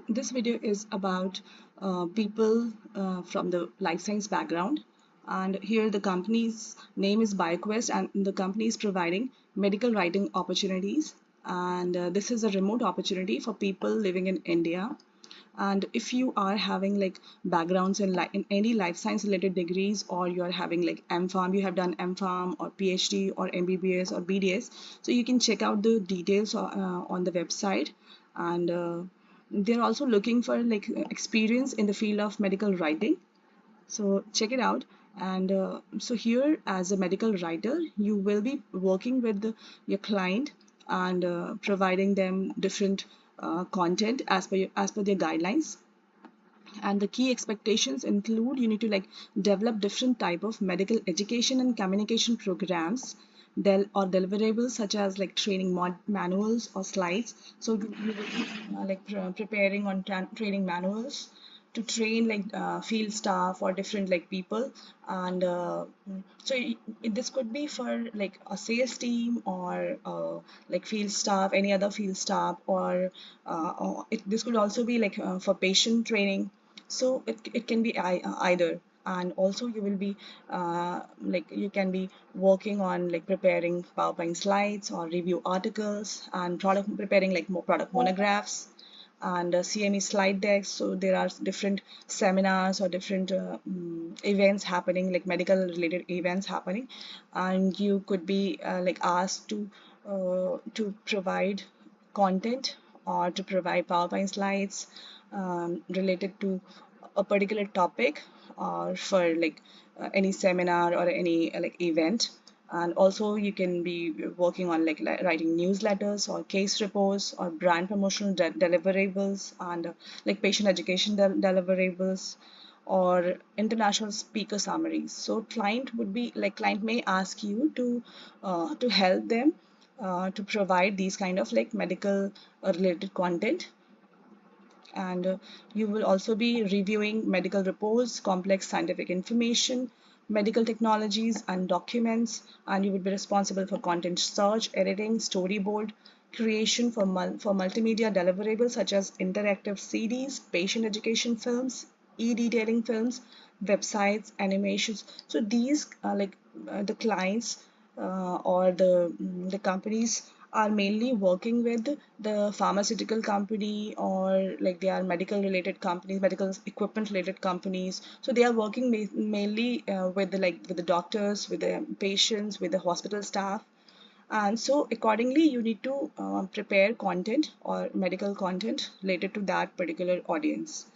This video is about people from the life science background, and here the company's name is Bioquest, and the company is providing medical writing opportunities, and this is a remote opportunity for people living in India. And if you are having like backgrounds in any life science related degrees, or you are having like MPharm, you have done MPharm or PhD or MBBS or BDS, so you can check out the details on the website. And they're also looking for like experience in the field of medical writing, so check it out. And so here, as a medical writer, you will be working with your client, and providing them different content as per their guidelines. And the key expectations include, you need to like develop different type of medical education and communication programs, or deliverables such as like training manuals or slides. So you will be preparing on training manuals to train like field staff or different like people. And this could be for like a sales team, or like field staff, any other field staff, or this could also be like for patient training. So it can be either. And also you will be like you can be working on like preparing PowerPoint slides or review articles, and product preparing like more product monographs and CME slide decks. So there are different seminars or different events happening, like medical related events happening, and you could be like asked to provide content or to provide PowerPoint slides related to a particular topic, or for like any seminar or any like event. And also you can be working on like writing newsletters or case reports or brand promotional deliverables, and like patient education deliverables, or international speaker summaries. So client may ask you to help them to provide these kind of like medical related content. And you will also be reviewing medical reports, complex scientific information, medical technologies and documents, and you will be responsible for content search, editing, storyboard creation for multimedia deliverables such as interactive CDs, patient education films, e-detailing films, websites, animations. So these are like the clients or the companies are mainly working with the pharmaceutical company, or like they are medical related companies, medical equipment related companies. So they are working mainly with the doctors, with the patients, with the hospital staff. And so accordingly you need to prepare content or medical content related to that particular audience,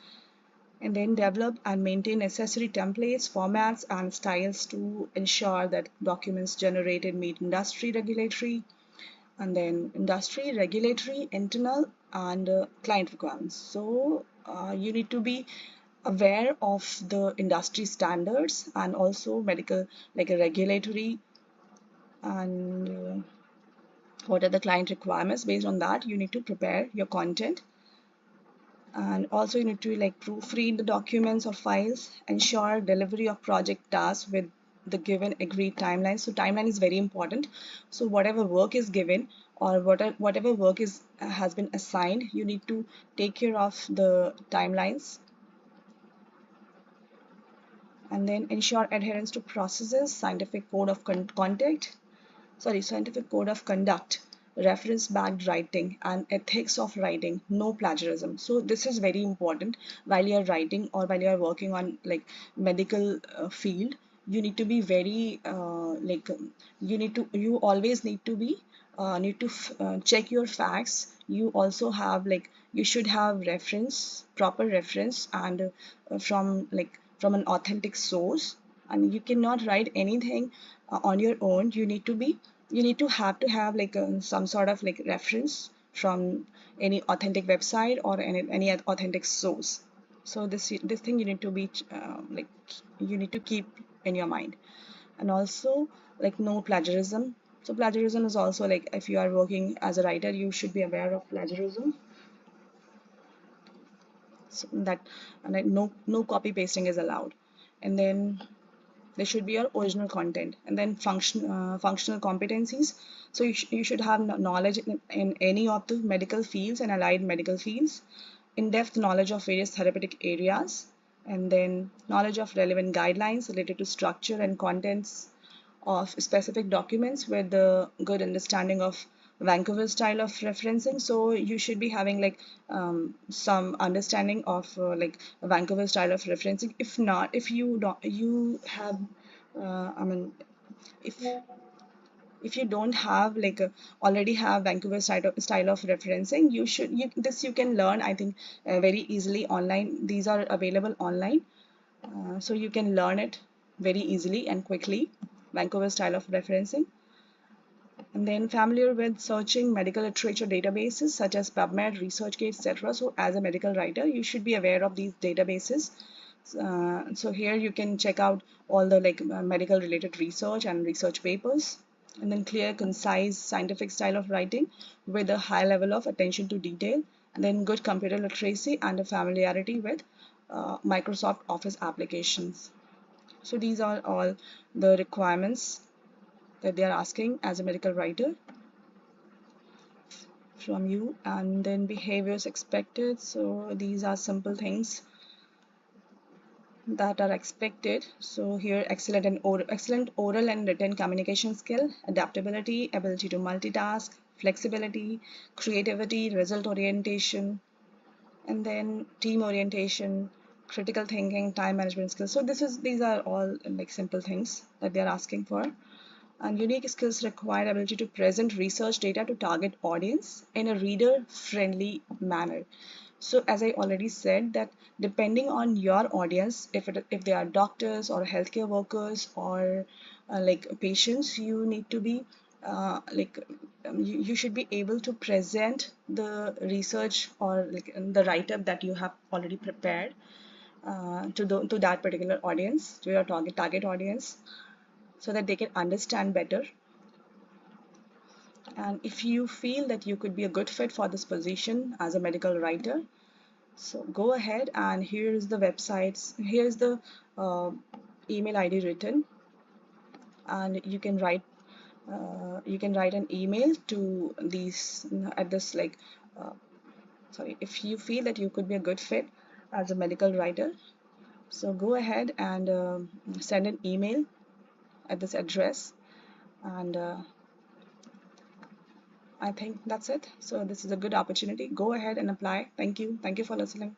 and then develop and maintain necessary templates, formats, and styles to ensure that documents generated meet industry regulatory, and then industry, regulatory, internal, and client requirements. So you need to be aware of the industry standards and also medical, like a regulatory, and what are the client requirements. Based on that, you need to prepare your content. And also you need to like proofread the documents or files, ensure delivery of project tasks with the given agreed timeline. So timeline is very important. So whatever work is given, or whatever work is has been assigned, you need to take care of the timelines. And then ensure adherence to processes, scientific code of scientific code of conduct, reference backed writing, and ethics of writing, no plagiarism. So this is very important while you're writing or while you're working on like medical field. You need to be very you always need to be check your facts. You also have like you should have proper reference, and from an authentic source. And you cannot write anything on your own. You need to have like some sort of like reference from any authentic website or any authentic source. So this thing you need to be you need to keep in your mind. And also like no plagiarism. So plagiarism is also like, if you are working as a writer, you should be aware of plagiarism. So that, and like no copy pasting is allowed. And then there should be your original content. And then functional competencies. So you should have knowledge in any of the medical fields and allied medical fields, in-depth knowledge of various therapeutic areas, and then knowledge of relevant guidelines related to structure and contents of specific documents with the good understanding of Vancouver style of referencing. So you should be having like some understanding of like Vancouver style of referencing. If not, if you don't, you have, I mean, if if you don't have like already have Vancouver style of referencing, you can learn, I think, very easily online. These are available online, so you can learn it very easily and quickly, Vancouver style of referencing. And then familiar with searching medical literature databases such as PubMed, ResearchGate, etc. So as a medical writer, you should be aware of these databases. So here you can check out all the like medical related research and research papers. And then clear, concise, scientific style of writing with a high level of attention to detail. And then good computer literacy and a familiarity with Microsoft Office applications. So these are all the requirements that they are asking as a medical writer from you. And then behaviors expected, so these are simple things that are expected. So here, excellent oral and written communication skill, adaptability, ability to multitask, flexibility, creativity, result orientation, and then team orientation, critical thinking, time management skills. So these are all like simple things that they are asking for. And unique skills require ability to present research data to target audience in a reader friendly manner. So as I already said, that depending on your audience, if they are doctors or healthcare workers or like patients, you need to be you should be able to present the research or like the write-up that you have already prepared to that particular audience, to your target audience, so that they can understand better. And if you feel that you could be a good fit for this position as a medical writer, so go ahead, and here's the websites, here's the email ID written, and you can write an email to these at this like sorry, if you feel that you could be a good fit as a medical writer, so go ahead and send an email at this address. And I think that's it. So this is a good opportunity. Go ahead and apply. Thank you for listening.